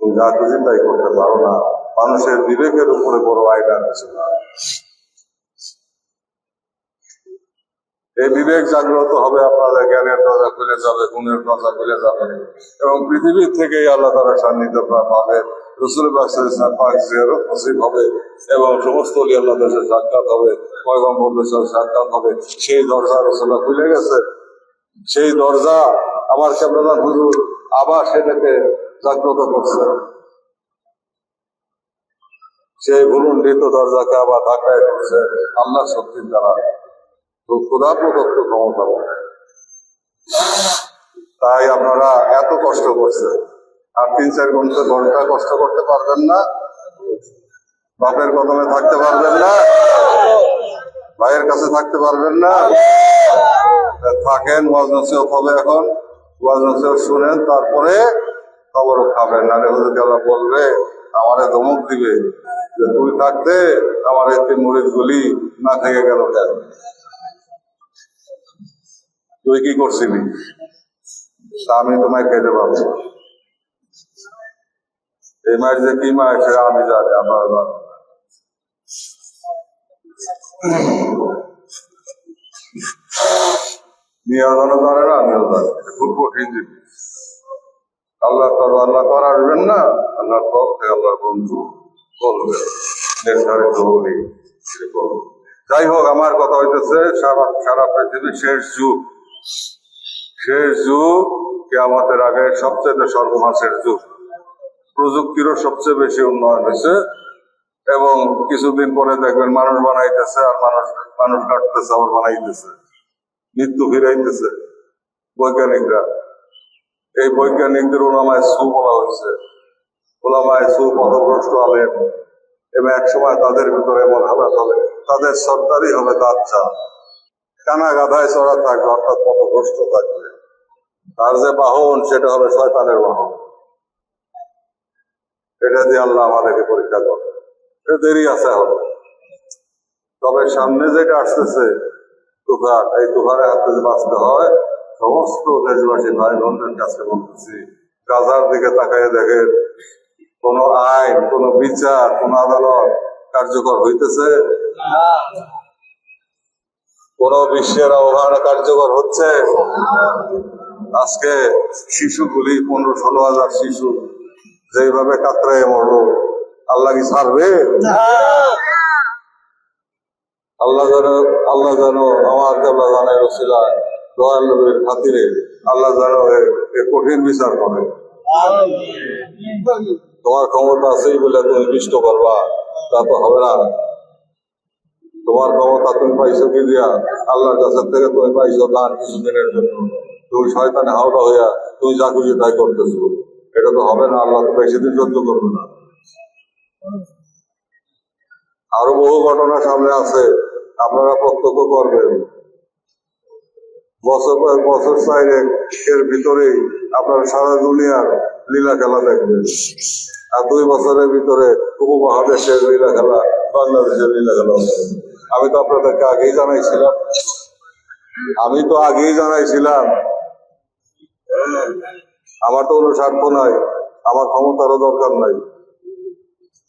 তুমি যা খুশি তাই করতে পারো না। মানুষের বিবেকের উপরে বড় আইন আর কিছু না। এই বিবেক জাগ্রত হবে, আপনাদের জ্ঞানের দরজা খুলে যাবে, গুণের দরজা খুলে যাবে, এবং পৃথিবীর থেকেই আল্লাহ তাআলার সান্নিধ্য পাবে, রাসূল পাক সাল্লাল্লাহু আলাইহি ওয়াসাল্লাম জিয়ারত নসিব হবে, এবং সমস্ত ওলি আল্লাহদের সাথে সাক্ষাৎ হবে, পয়গম্বরদের সাথে সাক্ষাৎ হবে। সেই দরজা রাসূলুল্লাহ খুলে গেছে। সেই দরজা আমার কেবলাদান হুজুর আবার সেটাকে জাগ্রত করছে। সেই ভুলুণ্ঠিত দরজাকে আবার ধাক্কায় দিচ্ছে আল্লাহ শক্তির দ্বারা, খোদা প্রদত্ত ক্ষমতা। তাই আপনারা এত কষ্ট করছেন, আর 3-4 ঘন্টা কষ্ট করতে পারবেন না? বাপের কদমে থাকতে পারবেন না? ভাইয়ের কাছে থাকতে পারবেন না? থাকেন, ওয়াজ নসিহত হবে। এখন ওয়াজ নসিহত শুনেন, তারপরে খবর খাবেন। নারে হুজুরকে আল্লাহ বলবে, আমারে ধমক দিবে যে তুই থাকতে আমার এই মুরিদ গুলি না থেকে গেল কেন? তুই কি করছিলি? আমি তোমায় খেতে পারবো। এই মায়ের যে কি মায়ের সেটা আমি জানি, আমার নিয়োজনও জানে না, আমিও জানি। খুব কঠিন জিনিস। আল্লাহ করো, আল্লাহ করাবেন না, আল্লাহর পক্ষে আল্লাহর বন্ধু বলবে নির্ধারিত হলেই। যাই হোক, আমার কথা হইতেছে সারা পৃথিবীর শেষ যুগ, শেষ যুগ কিয়ামতের আগে সবচেয়ে সর্বনাশের যুগ। প্রযুক্তিরও সবচেয়ে বেশি উন্নয়ন হয়েছে, এবং কিছুদিন পরে দেখবেন মানুষ বানাইতেছে, আর মানুষ কাটতেছে, আবার বানাইতেছে, মৃত্যু ফিরাইতেছে বৈজ্ঞানিকরা। এই বৈজ্ঞানিকদের ওলামায়ে সু বলা হয়েছে। ওলামায়ে সু পথভ্রষ্ট আলেম, এবং এক সময় তাদের ভিতরে এমন হালাত হবে, তাদের সরকারই হবে বাচ্চা, কানা গাধায় চড়া থাকবে, অর্থাৎ পথভ্রষ্ট থাকবে। তার যে বাহন সেটা হবে শয়তানের বাহন। এটা দিয়ে আল্লাহ আমাদেরকে পরীক্ষা করবে। দেরি আছে হবে, তবে সামনে যেটা আসতেছে তুফান, এই তুফানের হাত থেকে বাঁচতে হয়। সমস্ত দেশবাসী ভাই বোনদের কাছে বলতেছি, গাজার দিকে তাকাইয়ে দেখেন, কোন আইন, কোন বিচার, কোন আদালত কার্যকর হইতেছে? কোন বিশ্বের আহ্বান কার্যকর হচ্ছে? আজকে শিশুগুলি 15-16 হাজার শিশু যেভাবে কাতরায় মরলো, আল্লাহ কি ছাড়বে? আল্লাহ জানো আমার কেবলা জানের ওসিলায় দয়াল নবীর খাতিরে আল্লাহ জানো কঠিন বিচার করে। তোমার ক্ষমতা আছেই বলে তুমি বিষ্ট করবা, তা তো হবে না। তোমার ক্ষমতা তুমি পাইছো কি দিয়া? আল্লাহর কাছে থেকে তুমি পাইছো দান কিছুদিনের জন্য। তুমি শয়তানে হাওড়া হইয়া তুমি যা খুশি তাই করতেছো, এটা তো হবে না। আল্লাহ তো বেশি দিন সহ্য করবে না। আরো বহু ঘটনা সামনে আছে, আপনারা প্রত্যক্ষ করবেন। বছর 4 এর ভিতরেই আপনারা সারা দুনিয়ার লীলা খেলা দেখবেন, আর 2 বছরের ভিতরে উপমহাদেশের লীলা খেলা, বাংলাদেশের লীলা খেলা। আমি তো আপনাদেরকে আগেই জানাইছিলাম, আমার তো কোনো স্বার্থ নাই, আমার ক্ষমতারও দরকার নাই,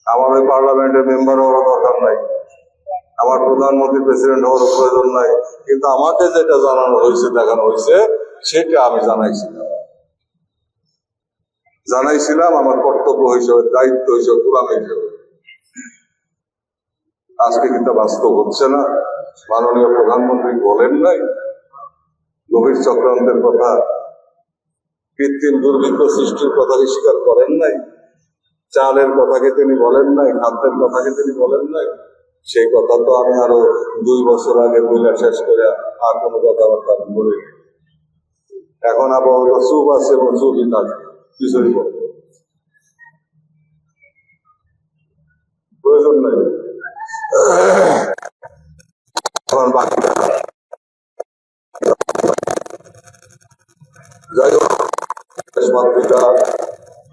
আমার ওই পার্লামেন্টের মেম্বার হওয়ারও দরকার নাই, আমার প্রধানমন্ত্রী প্রেসিডেন্ট হওয়ার প্রয়োজন নাই। কিন্তু আমাকে যেটা জানানো হয়েছে, দেখানো হয়েছে, সেটা আমি জানাইছিলাম আমার কর্তব্য হিসেবে, দায়িত্ব হিসেবে, কোরআন হিসেবে। আজকে কিন্তু বাস্তব হচ্ছে না। মাননীয় প্রধানমন্ত্রী বলেন নাই গভীর চক্রান্তের কথা, কৃত্রিম দুর্ভিক্ষ সৃষ্টির কথাকে স্বীকার করেন নাই, চালের কথাকে তিনি বলেন নাই, খাদ্যের কথাকে তিনি বলেন নাই। সেই কথা তো আমি আরো 2 বছর আগে বইলা শেষ করে আর কোনো কথাবার্তা আমি বলি। এখন আবার চুপ আছে, চুপই থাকে, কিছুই প্রয়োজন নাই। এখন বাকি যাই হোক, মাতৃকা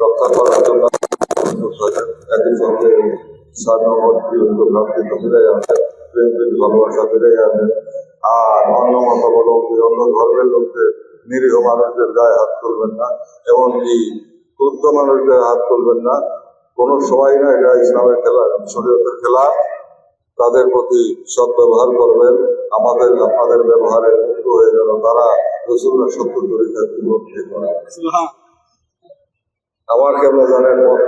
রক্ষা করার জন্য একই সঙ্গে ভালোবাসা ফিরে আসে, আর অন্য মতাবলম্বী, অন্য ধর্মের লোকদের, নিরীহ মানুষদের গায়ে হাত তুলবেন না। এমনকি ক্রুদ্ধ মানুষদের হাত তুলবেন না, কোনো সময় না, এটা ইসলামের খেলা, শরীয়তের খেলা। তাদের প্রতি সৎ ব্যবহার করবেন, আমাদের আপনাদের ব্যবহারে মুক্ত হয়ে যেন তারা রসুলের সত্য তরিকার বিরোধী করে। আমার কেবল জানেন মত